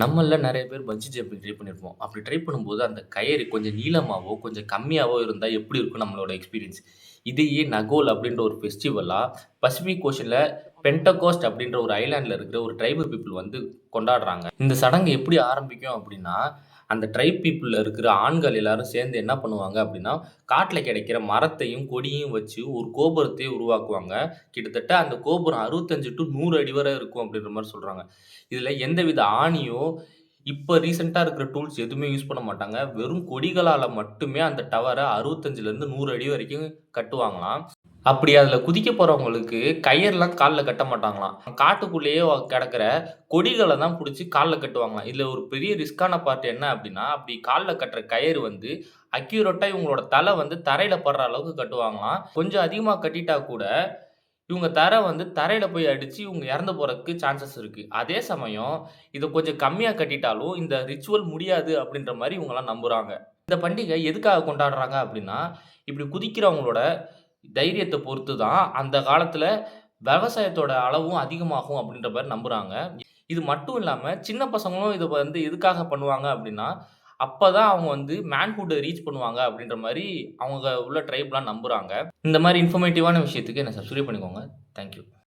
நம்மள்ல நெறைய பேர் பஞ்சி jumping try பண்ணியிருப்போம். அப்படி ட்ரை பண்ணும்போது அந்த கயிறு கொஞ்சம் நீளமாவோ, கொஞ்சம் கம்மியாவோ இருந்தா எப்படி இருக்கும் நம்மளோட எக்ஸ்பீரியன்ஸ்? இதையே நகோல் அப்படின்ற ஒரு ஃபெஸ்டிவலா பசிபிக் ஓஷன்ல பென்டகோஸ்ட் அப்படின்ற ஒரு ஐலேண்ட்ல இருக்கிற ஒரு ட்ரைபல் பீப்பிள் வந்து கொண்டாடுறாங்க. இந்த சடங்கு எப்படி ஆரம்பிக்கும் அப்படின்னா, அந்த ட்ரைப் பீப்பிள்ல இருக்கிற ஆண்கள் எல்லாரும் சேர்ந்து என்ன பண்ணுவாங்க அப்படின்னா, காட்டுல கிடைக்கிற மரத்தையும், கொடியையும் வச்சு ஒரு கோபுரத்தையே உருவாக்குவாங்க. கிட்டத்தட்ட அந்த கோபுரம் 65 டூ 100 அடி வரை இருக்கும் அப்படின்ற மாரி சொல்றாங்க. இதுல எந்தவித ஆணியோ, இப்ப ரீசென்ட்டா இருக்கிற டூல்ஸ் எதுவுமே யூஸ் பண்ண மாட்டாங்க. வெறும் கொடிகளால மட்டுமே அந்த டவர 65லருந்து 100 அடி வரைக்கும் கட்டுவாங்களாம். அப்படி அதுல குதிக்க போறவங்களுக்கு கயிறுலாம் கால்ல கட்ட மாட்டாங்களாம். காட்டுக்குள்ளேயே கிடக்கிற கொடிகள தான் புடிச்சு கால்ல கட்டுவாங்களாம். இதுல ஒரு பெரிய ரிஸ்க்கான பார்ட் என்ன அப்படின்னா, அப்படி கால்ல கட்டுற கயிறு வந்து அக்யூரேட்டா இவங்களோட தல வந்து தரையில படுற அளவுக்கு கட்டுவாங்களாம். கொஞ்சம் அதிகமா கட்டிட்டா கூட இவங்க தர வந்து தரையில போய் அடிச்சு இவங்க இறந்து போறதுக்கு சான்சஸ் இருக்கு. அதே சமயம் இத கொஞ்சம் கம்மியா கட்டிட்டாலும், இந்த ரிச்சுவல் முடியாது அப்படின்ற மாரி இவங்கலாம் நம்புறாங்க. இந்த பண்டிகை எதுக்காக கொண்டாடுறாங்க அப்படின்னா, இப்படி குதிக்கிறவங்களோட தைரியத்த பொறுத்து தான் அந்த காலத்துல விவசாயத்தோட அளவும் அதிகமாகும் அப்படின்ற மாரி நம்புறாங்க. இது மட்டும் இல்லாம சின்ன பசங்களும் இத வந்து எதுக்காக பண்ணுவாங்க அப்படின்னா, அப்பதான் அவங்க வந்து மேன்ஹுட்ட ரீச் பண்ணுவாங்க அப்படின்ற மாரி அவங்க உள்ள ட்ரைப்லாம் நம்புறாங்க. இந்த மாரி இன்ஃபர்மேட்டிவான விஷயத்துக்கு என்ன சப்ஸ்கிரைப் பண்ணிக்கோங்க. Thank you.